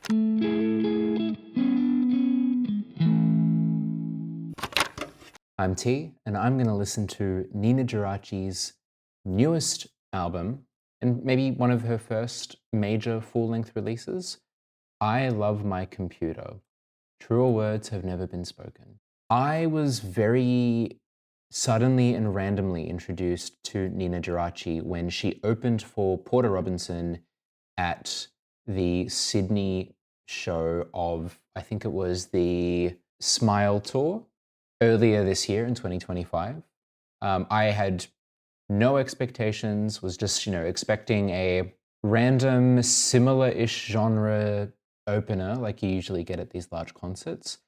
I'm T, and I'm going to listen to Ninajirachi's newest album, and maybe one of her first major full-length releases, I Love My Computer. Truer words have never been spoken. I was very suddenly and randomly introduced to Ninajirachi when she opened for Porter Robinson at the Sydney show of, I think it was the Smile Tour earlier this year in 2025. I had no expectations, was just, expecting a random similar-ish genre opener like you usually get at these large concerts.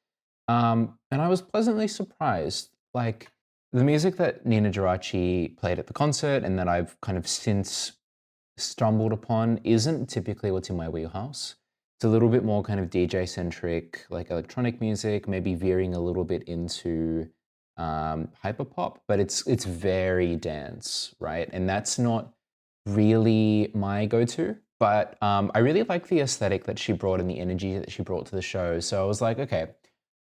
And I was pleasantly surprised. Like, the music that Ninajirachi played at the concert and that I've kind of since stumbled upon isn't typically what's in my wheelhouse. It's a little bit more kind of DJ-centric, like electronic music, maybe veering a little bit into hyperpop, but it's very dance, right? And that's not really my go-to, but I really like the aesthetic that she brought and the energy that she brought to the show. So I was like, okay,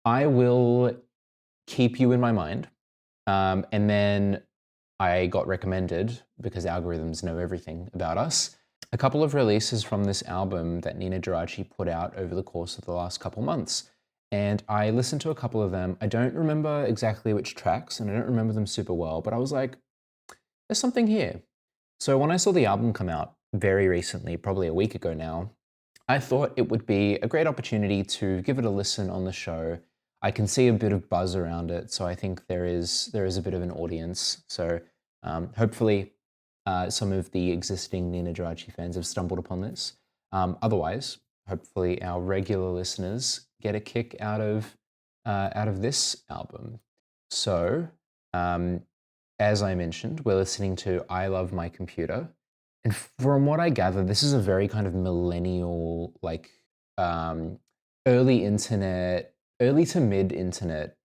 I will keep you in my mind. And then I got recommended, because algorithms know everything about us, a couple of releases from this album that Ninajirachi put out over the course of the last couple months. And I listened to a couple of them. I don't remember exactly which tracks, and I don't remember them super well, but I was like, there's something here. So when I saw the album come out very recently, probably a week ago now, I thought it would be a great opportunity to give it a listen on the show. I can see a bit of buzz around it, so I think there is a bit of an audience. So hopefully some of the existing Ninajirachi fans have stumbled upon this. Otherwise, hopefully our regular listeners get a kick out of this album. So, as I mentioned, we're listening to I Love My Computer. And from what I gather, this is a very kind of millennial, like early internet, early to mid internet,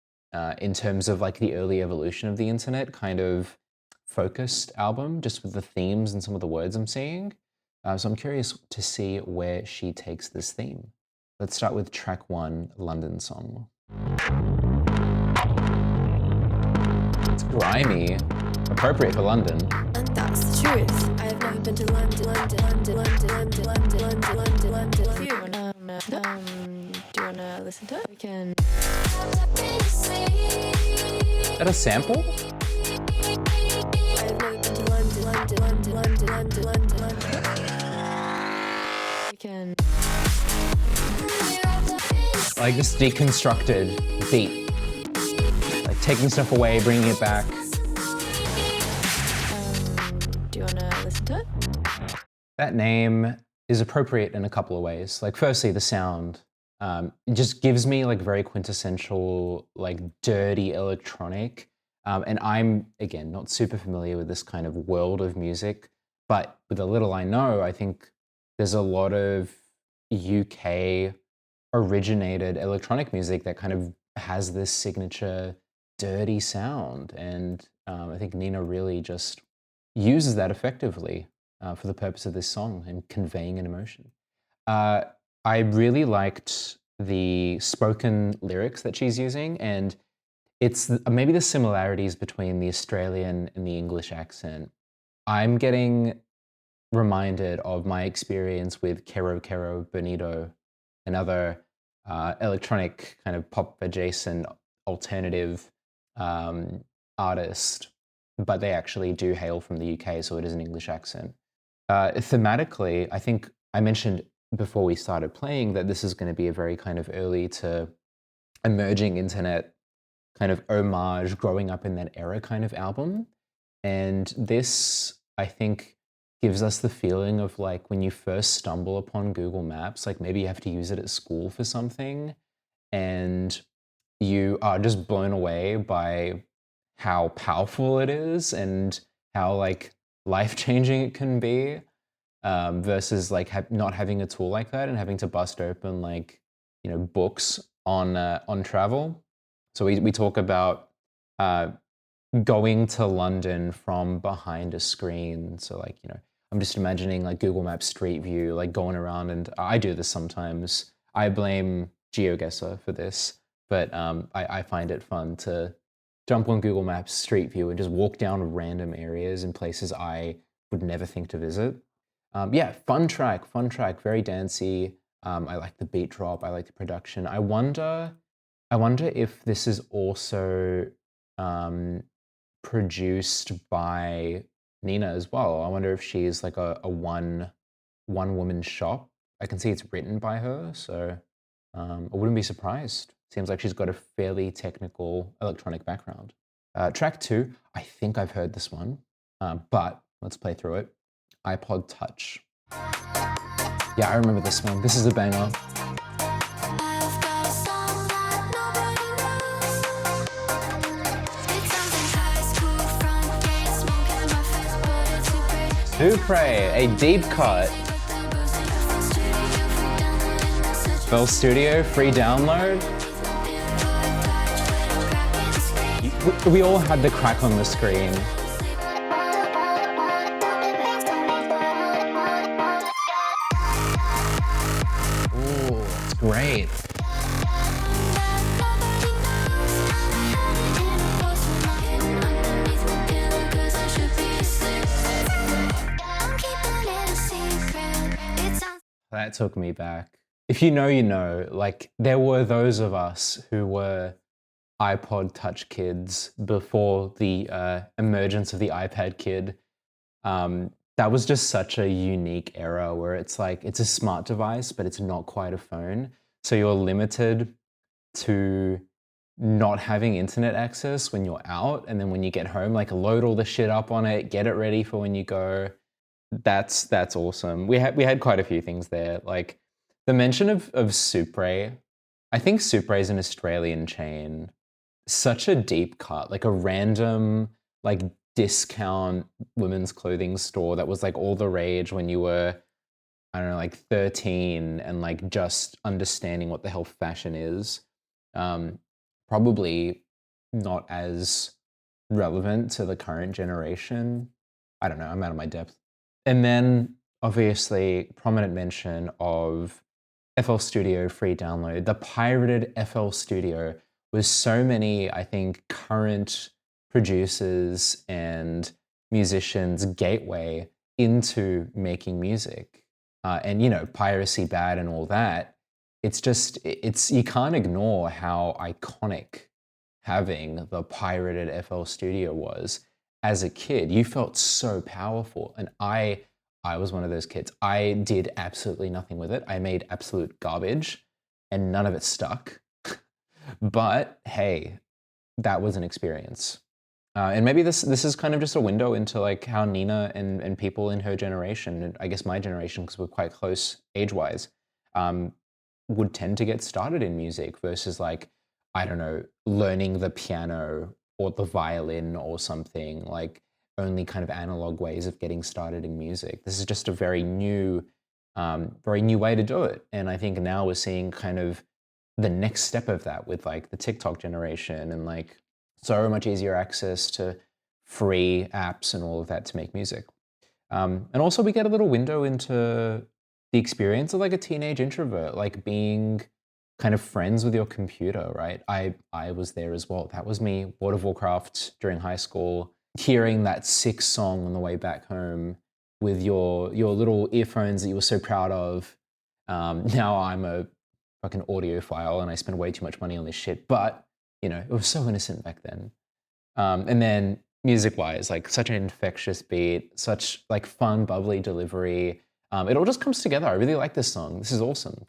in terms of like the early evolution of the internet kind of focused album, just with the themes and some of the words I'm seeing. So I'm curious to see where she takes this theme. Let's start with track 1, London Song. It's grimy, appropriate for London. And that's the truth. I have never been to London. Do you wanna listen to it? We can. Is that a sample? I have never been to London. We can. Like this deconstructed beat. Like taking stuff away, bringing it back. Do you wanna listen to it? That name is appropriate in a couple of ways. Like firstly, the sound. It just gives me like very quintessential, like dirty electronic. And I'm, again, not super familiar with this kind of world of music, but with the little I know, I think there's a lot of UK originated electronic music that kind of has this signature dirty sound. And I think Nina really just uses that effectively for the purpose of this song and conveying an emotion. I really liked the spoken lyrics that she's using, and it's maybe the similarities between the Australian and the English accent. I'm getting reminded of my experience with Kero Kero Bonito, another electronic kind of pop adjacent alternative artist, but they actually do hail from the UK, so it is an English accent. Thematically, I think I mentioned before we started playing that this is going to be a very kind of early to emerging internet kind of homage, growing up in that era kind of album. And this, I think, gives us the feeling of like when you first stumble upon Google Maps, like maybe you have to use it at school for something, and you are just blown away by how powerful it is and how like life-changing it can be, versus like not having a tool like that and having to bust open like, books on travel. So we talk about going to London from behind a screen. So like, I'm just imagining like Google Maps Street View, like going around, and I do this sometimes. I blame GeoGuessr for this, but I find it fun to jump on Google Maps Street View and just walk down random areas and places I would never think to visit. Yeah, fun track, very dancey. I like the beat drop, I like the production. I wonder if this is also produced by Nina as well. I wonder if she's like a one woman shop. I can see it's written by her, so I wouldn't be surprised. Seems like she's got a fairly technical electronic background. Track 2, I think I've heard this one, but let's play through it. iPod Touch. Yeah, I remember this one. This is a banger. Supre, a deep cut. FL Studio, free download. We all had the crack on the screen. Ooh, it's great. That took me back. If you know, you know, like there were those of us who were iPod Touch kids before the emergence of the iPad kid. That was just such a unique era where it's like, it's a smart device, but it's not quite a phone. So you're limited to not having internet access when you're out. And then when you get home, like load all the shit up on it, get it ready for when you go. That's awesome. We had quite a few things there. Like the mention of Supre. I think Supre is an Australian chain. Such a deep cut, like a random like discount women's clothing store that was like all the rage when you were, I don't know, like 13 and like just understanding what the hell fashion is. Probably not as relevant to the current generation. I don't know, I'm out of my depth. And then obviously prominent mention of FL Studio free download. The pirated FL Studio was so many, I think, current producers and musicians' gateway into making music. And, you know, piracy bad and all that. It's just, you can't ignore how iconic having the pirated FL Studio was. As a kid, you felt so powerful. And I was one of those kids. I did absolutely nothing with it. I made absolute garbage and none of it stuck. But hey, that was an experience. And maybe this is kind of just a window into like how Nina and people in her generation, and I guess my generation, because we're quite close age-wise, would tend to get started in music versus like, I don't know, learning the piano or the violin or something, like only kind of analog ways of getting started in music. This is just a very new way to do it. And I think now we're seeing kind of the next step of that with like the TikTok generation and like so much easier access to free apps and all of that to make music. And also we get a little window into the experience of like a teenage introvert, like being kind of friends with your computer, right? I was there as well. That was me, World of Warcraft during high school, hearing that sick song on the way back home with your little earphones that you were so proud of. Now I'm a fucking audiophile and I spend way too much money on this shit, but you know, it was so innocent back then. And then music-wise, like such an infectious beat, such like fun, bubbly delivery. It all just comes together. I really like this song. This is awesome.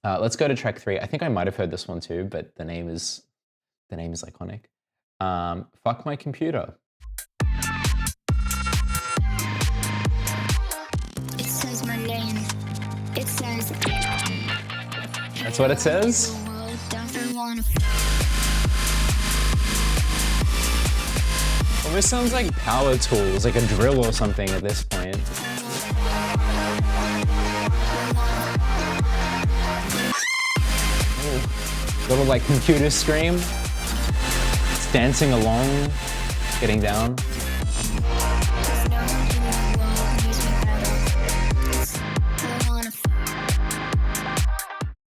Let's go to track 3. I think I might have heard this one too, but the name is iconic. Fuck My Computer. It says my name. It says. That's what it says? Almost sounds like power tools, like a drill or something at this point. Little like computer scream. It's dancing along, getting down.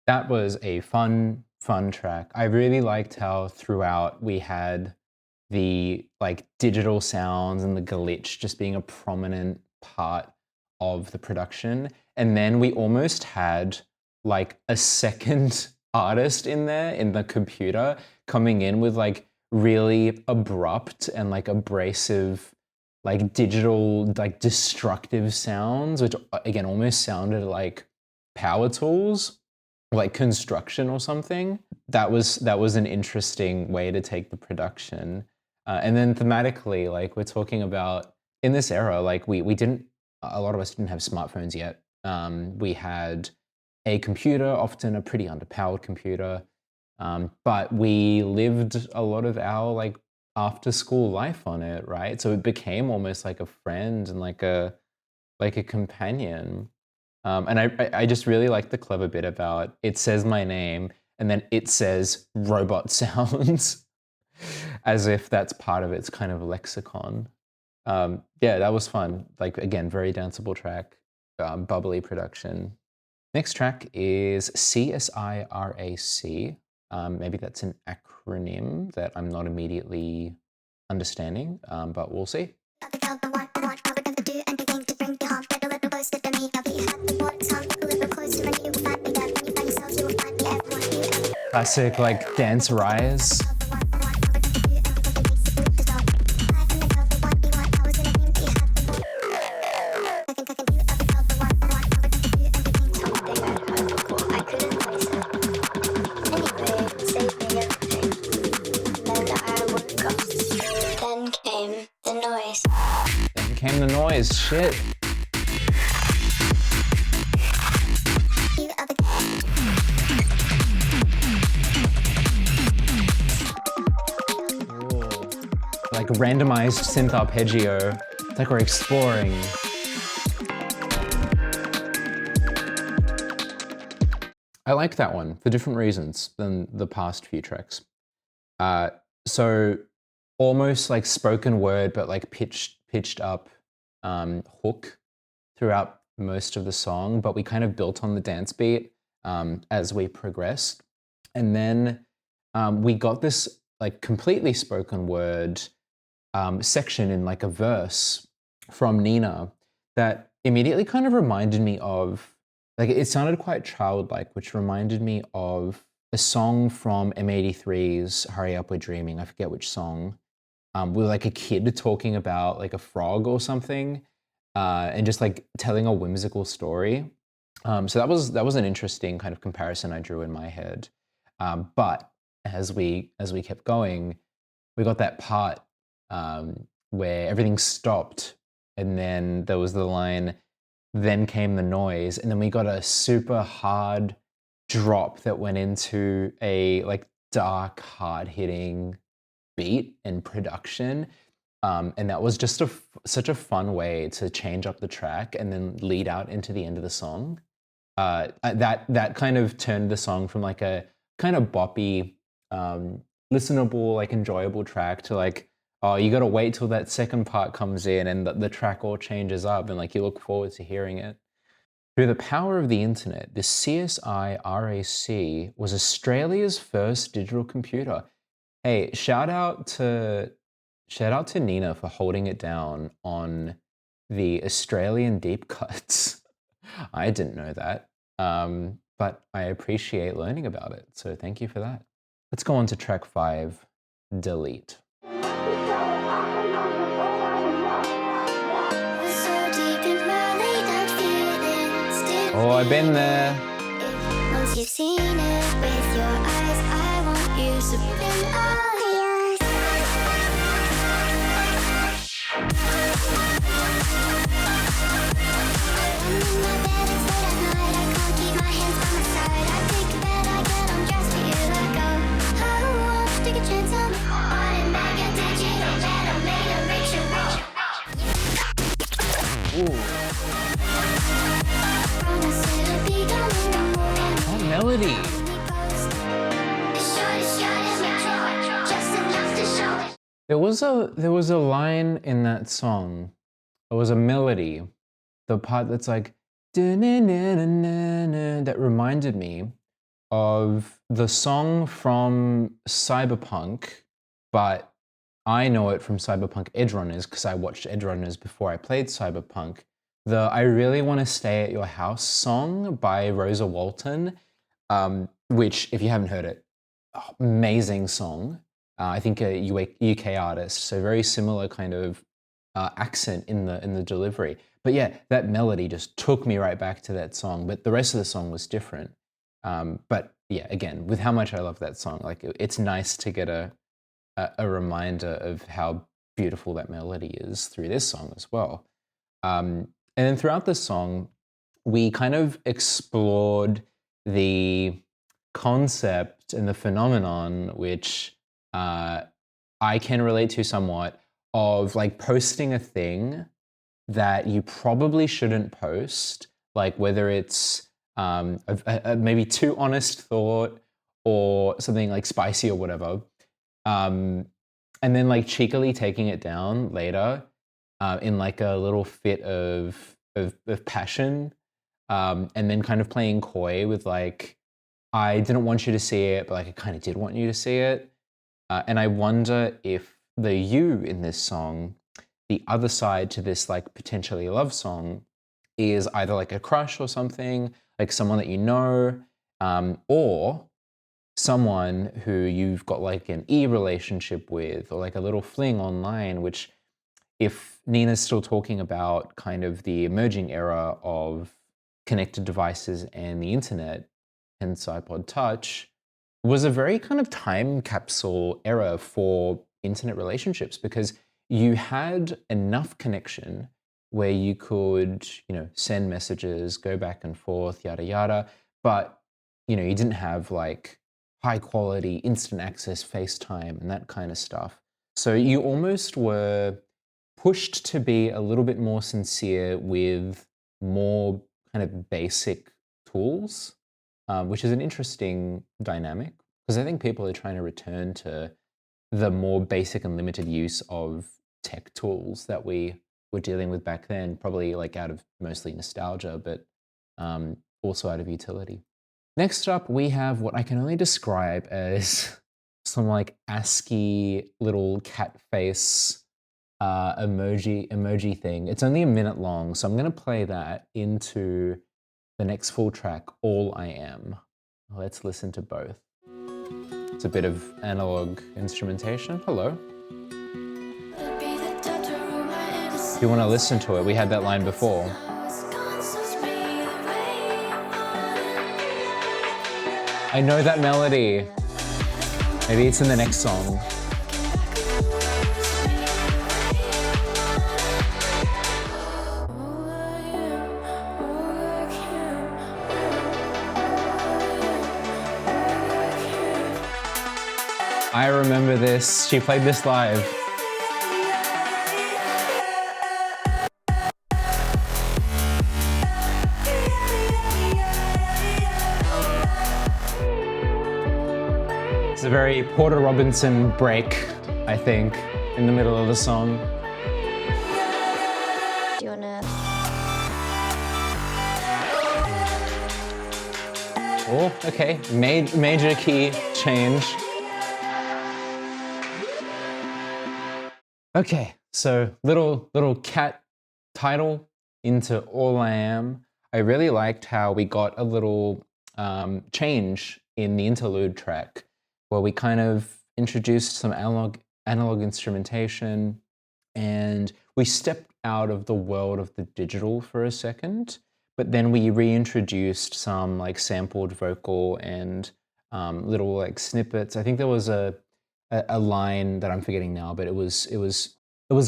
That was a fun track. I really liked how throughout we had the like digital sounds and the glitch just being a prominent part of the production. And then we almost had like a second artist in there in the computer coming in with like really abrupt and like abrasive like digital like destructive sounds, which again almost sounded like power tools, like construction or something. That was an interesting way to take the production. And then thematically, like we're talking about in this era, like we didn't, a lot of us didn't have smartphones yet. We had a computer, often a pretty underpowered computer, but we lived a lot of our like after school life on it, right? So it became almost like a friend and like a companion. And I just really like the clever bit about it says my name and then it says robot sounds as if that's part of its kind of lexicon. Yeah, that was fun. Like, again, very danceable track, bubbly production. Next track is CSIRAC. Maybe that's an acronym that I'm not immediately understanding, but we'll see. Classic like dance rise. Then came the noise. Shit. Like randomized synth arpeggio. It's like we're exploring. I like that one for different reasons than the past few tracks. So almost like spoken word, but like pitched up hook throughout most of the song, but we kind of built on the dance beat as we progressed. And then we got this like completely spoken word section in like a verse from Nina that immediately kind of reminded me of, like it sounded quite childlike, which reminded me of a song from M83's Hurry Up We're Dreaming. I forget which song. With like a kid talking about like a frog or something and just like telling a whimsical story. So that was an interesting kind of comparison I drew in my head. But as we kept going, we got that part where everything stopped and then there was the line, then came the noise, and then we got a super hard drop that went into a like dark, hard-hitting beat and production. And that was just such a fun way to change up the track and then lead out into the end of the song. That kind of turned the song from like a kind of boppy, listenable, like enjoyable track to like, oh, you gotta wait till that second part comes in and the track all changes up and like you look forward to hearing it. Through the power of the internet, the CSIRAC was Australia's first digital computer. Hey, shout out to Nina for holding it down on the Australian deep cuts. I didn't know that, but I appreciate learning about it, so thank you for that. Let's go on to track 5, Delete. Oh, I've been there. Once you've seen it with your eyes, I want you to spin all yours. I'm in my bed, it's late at night. I can't keep my hands by my side. I take a bed, I get undressed for you to go. Oh, take a chance on me. On and back and digital metal made a richer. Ooh. What melody? There was a line in that song. There was a melody, the part that's like that reminded me of the song from Cyberpunk, but I know it from Cyberpunk Edgerunners because I watched Edgerunners before I played Cyberpunk. The I Really Want to Stay at Your House song by Rosa Walton, which, if you haven't heard it, amazing song. I think a UK artist, so very similar kind of accent in the delivery. But yeah, that melody just took me right back to that song. But the rest of the song was different. But yeah, again, with how much I love that song, like it's nice to get a reminder of how beautiful that melody is through this song as well. And then throughout the song, we kind of explored the concept and the phenomenon, which I can relate to somewhat, of like posting a thing that you probably shouldn't post, like whether it's a maybe too honest thought or something like spicy or whatever, and then like cheekily taking it down later in like a little fit of passion, and then kind of playing coy with like, I didn't want you to see it, but like I kind of did want you to see it. And I wonder if the you in this song, the other side to this like potentially love song, is either like a crush or something, like someone that you know, or someone who you've got like an relationship with, or like a little fling online, which, if Nina's still talking about kind of the emerging era of connected devices and the internet, hence iPod Touch, was a very kind of time capsule era for internet relationships, because you had enough connection where you could, send messages, go back and forth, yada, yada. But, you didn't have like high quality instant access FaceTime and that kind of stuff. So you almost were pushed to be a little bit more sincere with more kind of basic tools, which is an interesting dynamic, because I think people are trying to return to the more basic and limited use of tech tools that we were dealing with back then, probably like out of mostly nostalgia, but also out of utility. Next up, we have what I can only describe as some like ASCII little cat face emoji thing. It's only a minute long, so I'm going to play that into the next full track, All I Am. Let's listen to both. It's a bit of analog instrumentation. Hello. If you want to listen to it, we had that line before. I know that melody. Maybe it's in the next song. I remember this. She played this live. It's a very Porter Robinson break, I think, in the middle of the song. Do you wanna? Oh, okay. Major key change. Okay, so little cat title into All I Am. I really liked how we got a little change in the interlude track, where we kind of introduced some analog instrumentation, and we stepped out of the world of the digital for a second, but then we reintroduced some like sampled vocal and little like snippets. I think there was a line that I'm forgetting now, but it was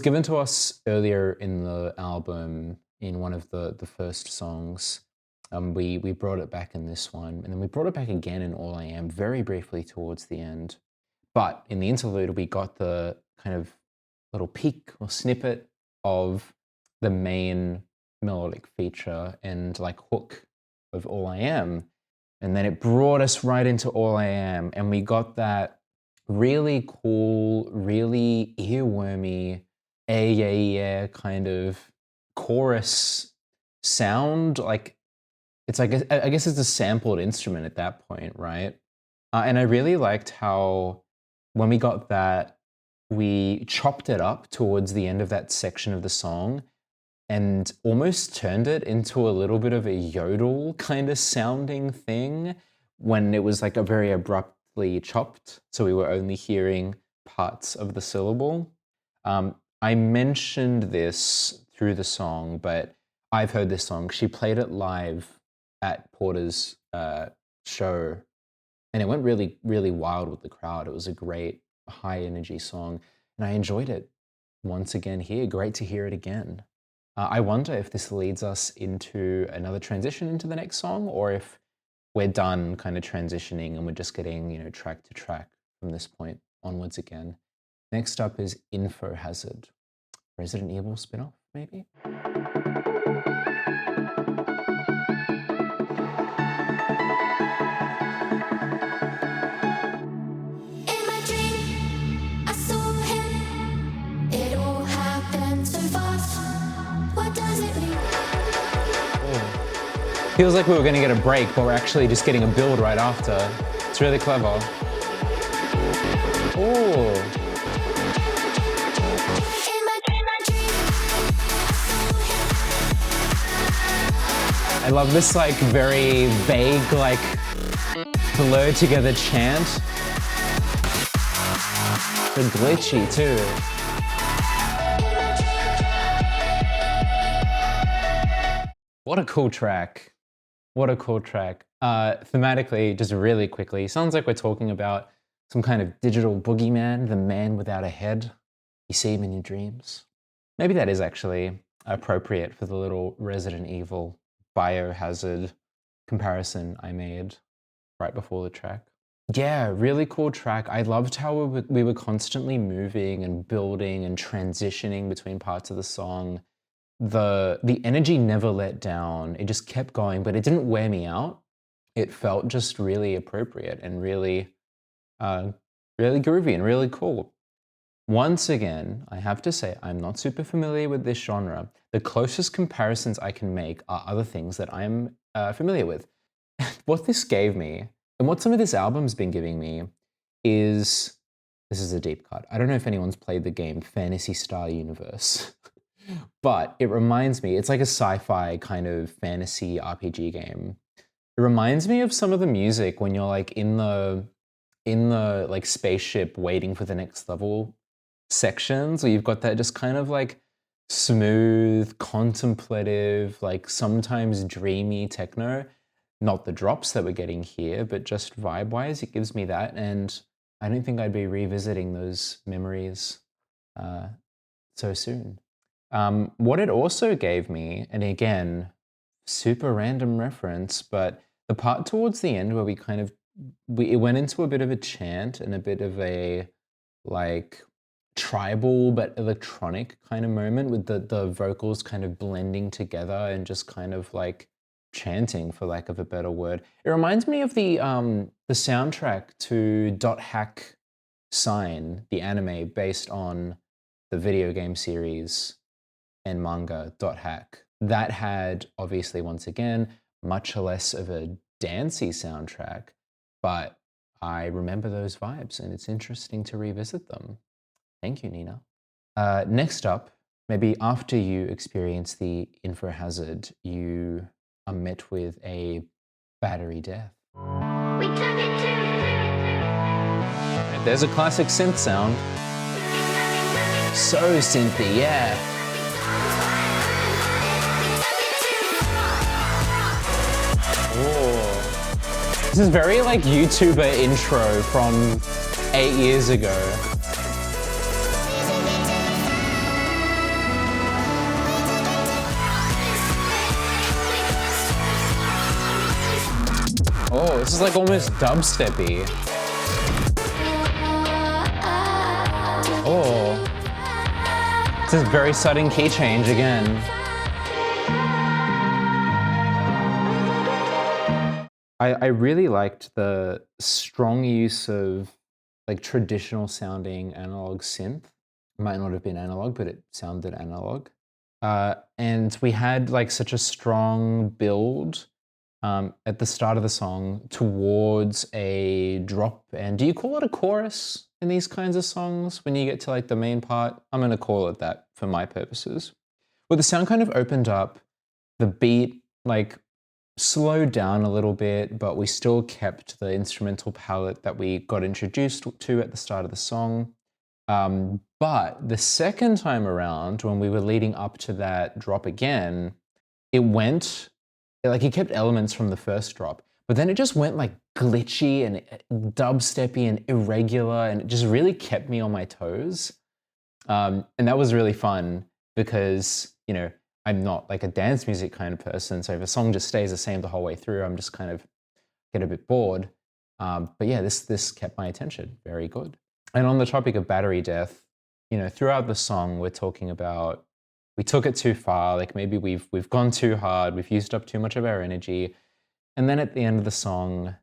given to us earlier in the album in one of the first songs. We brought it back in this one, and then we brought it back again in All I Am very briefly towards the end. But in the interlude, we got the kind of little peek or snippet of the main melodic feature and like hook of All I Am. And then it brought us right into All I Am, and we got that really cool, really earwormy, yeah kind of chorus sound. Like it's like I guess it's a sampled instrument at that point, right? And I really liked how when we got that, we chopped it up towards the end of that section of the song and almost turned it into a little bit of a yodel kind of sounding thing when it was like a very abruptly chopped. So we were only hearing parts of the syllable. I mentioned this through the song, but I've heard this song. She played it live at Porter's show, and it went really, really wild with the crowd. It was a great, high energy song, and I enjoyed it once again here. Great to hear it again. I wonder if this leads us into another transition into the next song, or if we're done kind of transitioning and we're just getting, you know, track to track from this point onwards again. Next up is Infohazard. Resident Evil spin-off, maybe? In my dream, I saw him. It all happened so fast. What does it mean? Feels like we were gonna get a break, but we're actually just getting a build right after. It's really clever. Oh. In my dream, I love this like very vague, like blurred together chant. They're glitchy too. What a cool track. What a cool track. Thematically, just really quickly, sounds like we're talking about some kind of digital boogeyman, the man without a head. You see him in your dreams. Maybe that is actually appropriate for the little Resident Evil Biohazard comparison I made right before the track. Yeah, really cool track. I loved how we were constantly moving and building and transitioning between parts of the song. The energy never let down. It just kept going, but it didn't wear me out. It felt just really appropriate and really, really groovy and really cool. Once again, I have to say, I'm not super familiar with this genre. The closest comparisons I can make are other things that I'm familiar with. What this gave me, and what some of this album's been giving me, is, this is a deep cut. I don't know if anyone's played the game Fantasy Star Universe, but it reminds me, it's like a sci-fi kind of fantasy RPG game. It reminds me of some of the music when you're like in the like spaceship waiting for the next level sections, where you've got that just kind of like smooth, contemplative, like sometimes dreamy techno. Not the drops that we're getting here, but just vibe-wise, it gives me that. And I don't think I'd be revisiting those memories so soon. What it also gave me, and again, super random reference, but the part towards the end where it went into a bit of a chant and a bit of a like tribal but electronic kind of moment with the vocals kind of blending together and just kind of like chanting, for lack of a better word. It reminds me of the soundtrack to Dot Hack Sign, the anime based on the video game series and manga Dot Hack. That had, obviously, once again, much less of a dancey soundtrack, but I remember those vibes and it's interesting to revisit them. Thank you, Nina. Next up, maybe after you experience the Infohazard, you are met with a battery death. we took it to. There's a classic synth sound. So synthy, yeah. Oh. This is very like YouTuber intro from 8 years ago. Oh, this is like almost dubsteppy. Oh. This is very sudden key change again. I really liked the strong use of like traditional sounding analog synth. It might not have been analog, but it sounded analog. And we had like such a strong build at the start of the song towards a drop. And do you call it a chorus in these kinds of songs when you get to like the main part? I'm going to call it that for my purposes. Well, the sound kind of opened up, the beat like slowed down a little bit, but we still kept the instrumental palette that we got introduced to at the start of the song. But the second time around, when we were leading up to that drop again, it kept elements from the first drop, but then it just went like glitchy and dubsteppy and irregular, and it just really kept me on my toes. And that was really fun because, you know, I'm not like a dance music kind of person. So if a song just stays the same the whole way through, I'm just kind of get a bit bored. But yeah, this kept my attention. Very good. And on the topic of battery death, you know, throughout the song, we're talking about we took it too far. Like maybe we've gone too hard. We've used up too much of our energy. And then at the end of the song,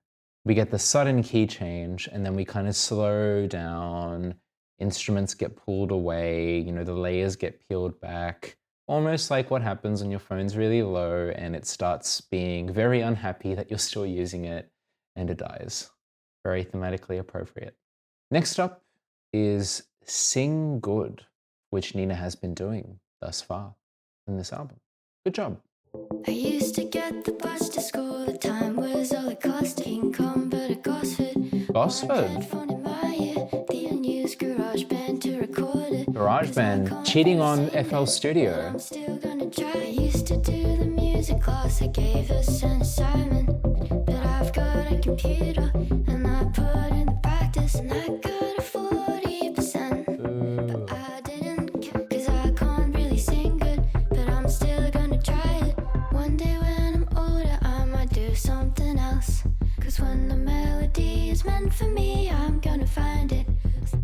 we get the sudden key change, and then we kind of slow down. Instruments get pulled away. You know, the layers get peeled back. Almost like what happens when your phone's really low and it starts being very unhappy that you're still using it and it dies. Very thematically appropriate. Next up is Sing Good, which Nina has been doing thus far in this album. Good job. I used to get the bus to school, the time was all it cost. King Kong, but at Gosford. Gosford. Headphone in my ear, the unused garage band to record it. GarageBand cheating on FL Studio. I'm still gonna try. I used to do the music class, they gave us an assignment. But I've got a computer, and I put in the practice, and I got a 40%. But I didn't, cause I can't really sing good. But I'm still gonna try it. One day when I'm older, I might do something else. Cause when the melody is meant for me, I'm gonna find it.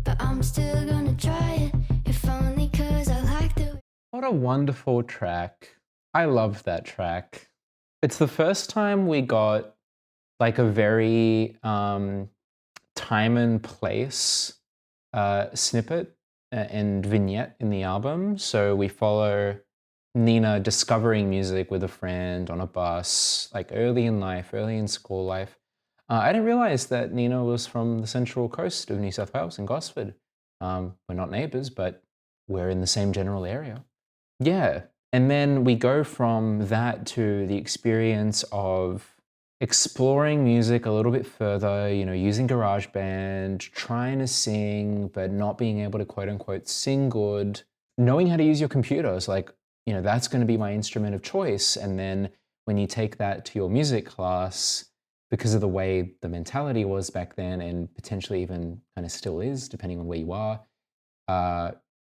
But I'm still gonna try it, if only cause I like the... What a wonderful track. I love that track. It's the first time we got like a very time and place snippet and vignette in the album. So we follow Nina discovering music with a friend on a bus, like early in life, early in school life. I didn't realize that Nina was from the central coast of New South Wales in Gosford. We're not neighbors, but we're in the same general area. Yeah, and then we go from that to the experience of exploring music a little bit further, you know, using GarageBand, trying to sing, but not being able to quote unquote sing good, knowing how to use your computer. It's like, you know, that's going to be my instrument of choice. And then when you take that to your music class, because of the way the mentality was back then and potentially even kind of still is, depending on where you are,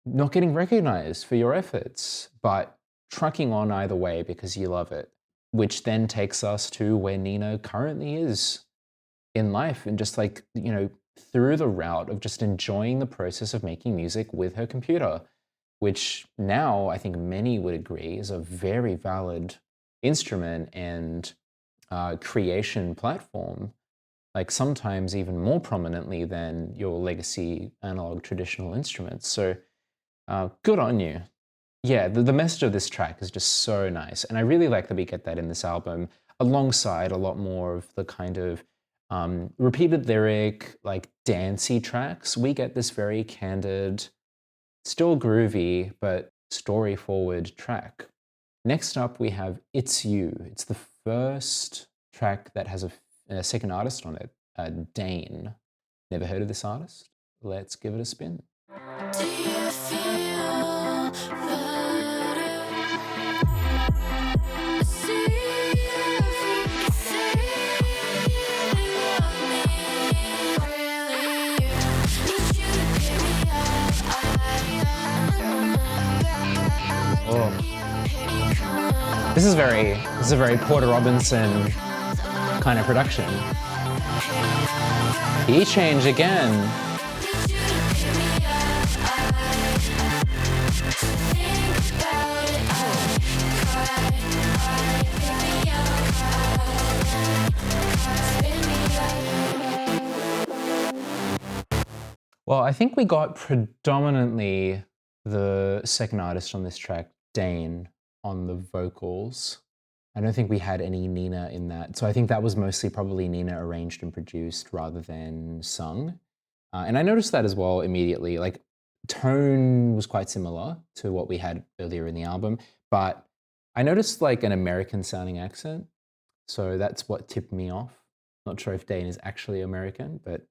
not getting recognized for your efforts, but trucking on either way because you love it, which then takes us to where Nina currently is in life and just like, you know, through the route of just enjoying the process of making music with her computer, which now I think many would agree is a very valid instrument and creation platform, like sometimes even more prominently than your legacy analog traditional instruments. So good on you. Yeah, the message of this track is just so nice. And I really like that we get that in this album alongside a lot more of the kind of repeated lyric, like dancey tracks. We get this very candid, still groovy, but story forward track. Next up, we have It's You. It's the first track that has a second artist on it, Dane. Never heard of this artist? Let's give it a spin. Do you feel better? See if you say you love me. Really, need you to pick me up. Oh. This is a very Porter Robinson kind of production. Key change again. Well, I think we got predominantly the second artist on this track, Dane, on the vocals. I don't think we had any Nina in that. So I think that was mostly probably Nina arranged and produced rather than sung. And I noticed that as well immediately. Like, tone was quite similar to what we had earlier in the album, but I noticed like an American sounding accent. So that's what tipped me off. Not sure if Dane is actually American, but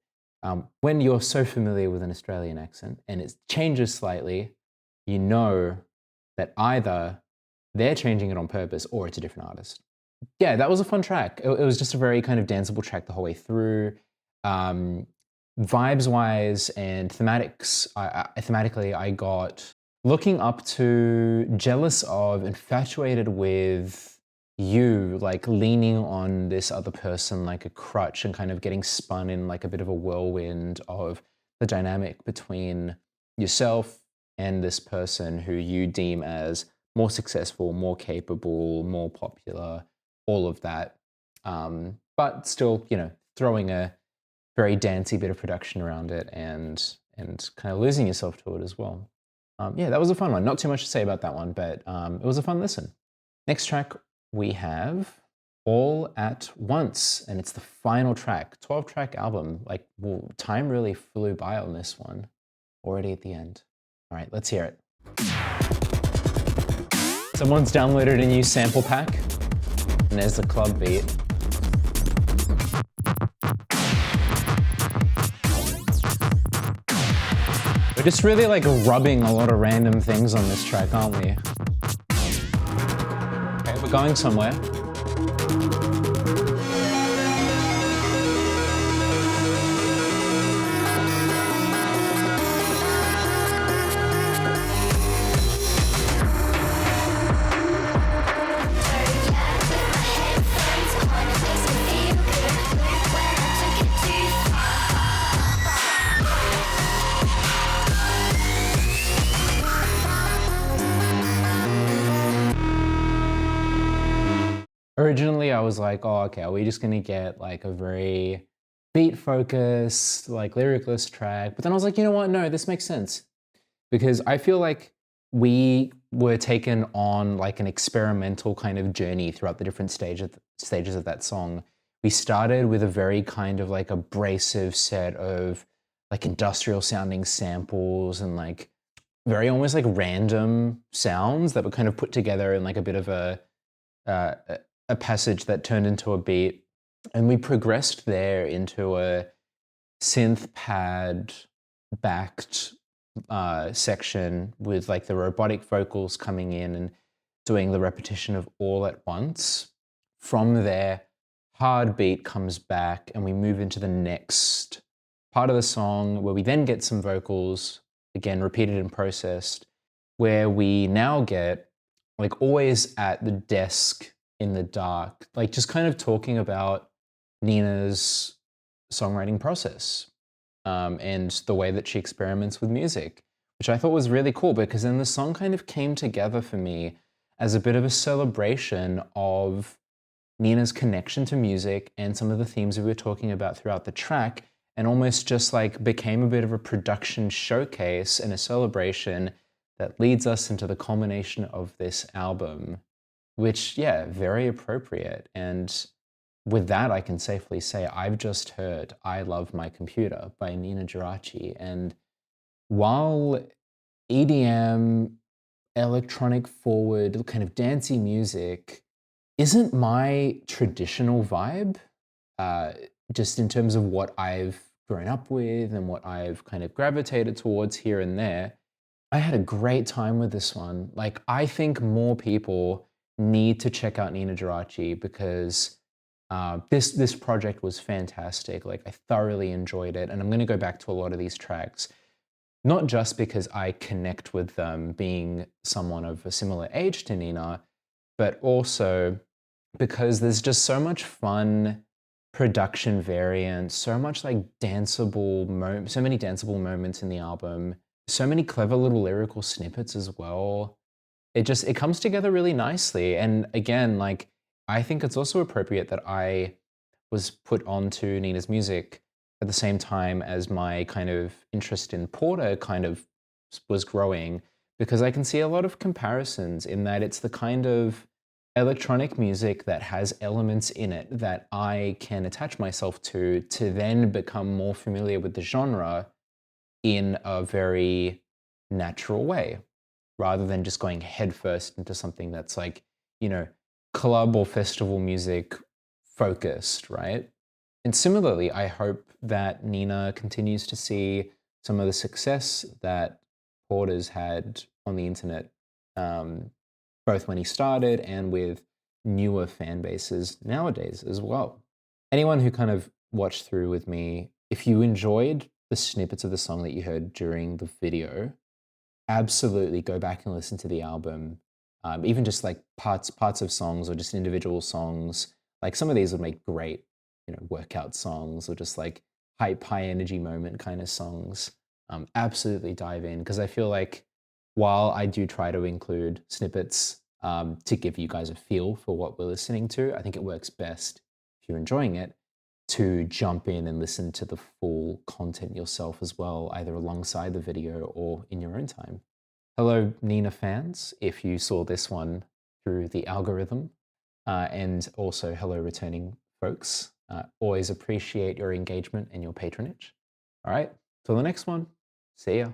when you're so familiar with an Australian accent and it changes slightly, you know that either they're changing it on purpose or it's a different artist. Yeah, that was a fun track. It was just a very kind of danceable track the whole way through. Vibes wise and thematics, thematically, I got looking up to, jealous of, infatuated with you, like leaning on this other person like a crutch and kind of getting spun in like a bit of a whirlwind of the dynamic between yourself and this person who you deem as more successful, more capable, more popular, all of that. But still, you know, throwing a very dancey bit of production around it and kind of losing yourself to it as well. Yeah, that was a fun one. Not too much to say about that one, but it was a fun listen. Next track we have All at Once, and it's the final track, 12-track album. Like, well, time really flew by on this one, already at the end. All right, let's hear it. Someone's downloaded a new sample pack, and there's the club beat. We're just really like rubbing a lot of random things on this track, aren't we? Okay, we're going somewhere. Originally, I was like, oh, okay, are we just gonna get like a very beat-focused, like lyricless track? But then I was like, you know what? No, this makes sense. Because I feel like we were taken on like an experimental kind of journey throughout the different stages of that song. We started with a very kind of like abrasive set of like industrial sounding samples and like very almost like random sounds that were kind of put together in like a bit of a passage that turned into a beat. And we progressed there into a synth pad backed section with like the robotic vocals coming in and doing the repetition of All at Once. From there, hard beat comes back and we move into the next part of the song where we then get some vocals, again, repeated and processed, where we now get like always at the desk in the dark, like just kind of talking about Nina's songwriting process and the way that she experiments with music, which I thought was really cool because then the song kind of came together for me as a bit of a celebration of Nina's connection to music and some of the themes we were talking about throughout the track, and almost just like became a bit of a production showcase and a celebration that leads us into the culmination of this album, which, yeah, very appropriate. And with that, I can safely say I've just heard I Love My Computer by Ninajirachi. And while EDM, electronic forward, kind of dancey music isn't my traditional vibe, just in terms of what I've grown up with and what I've kind of gravitated towards here and there, I had a great time with this one. Like, I think more people need to check out Ninajirachi because this project was fantastic. Like, I thoroughly enjoyed it, and I'm going to go back to a lot of these tracks, not just because I connect with them being someone of a similar age to Nina, but also because there's just so much fun production variants, so much like danceable so many danceable moments in the album, so many clever little lyrical snippets as well. It comes together really nicely. And again, like, I think it's also appropriate that I was put onto Nina's music at the same time as my kind of interest in Porter kind of was growing, because I can see a lot of comparisons in that it's the kind of electronic music that has elements in it that I can attach myself to then become more familiar with the genre in a very natural way, rather than just going headfirst into something that's like, you know, club or festival music focused, right? And similarly, I hope that Nina continues to see some of the success that Porter's had on the internet, um, both when he started and with newer fan bases nowadays as well. Anyone who kind of watched through with me, if you enjoyed the snippets of the song that you heard during the video, absolutely go back and listen to the album. Even just like parts of songs or just individual songs. Like some of these would make great, workout songs or just like high energy moment kind of songs. Absolutely dive in because I feel like while I do try to include snippets to give you guys a feel for what we're listening to, I think it works best if you're enjoying it to jump in and listen to the full content yourself as well, either alongside the video or in your own time. Hello, Nina fans, if you saw this one through the algorithm, and also hello, returning folks. Always appreciate your engagement and your patronage. All right, till the next one, see ya.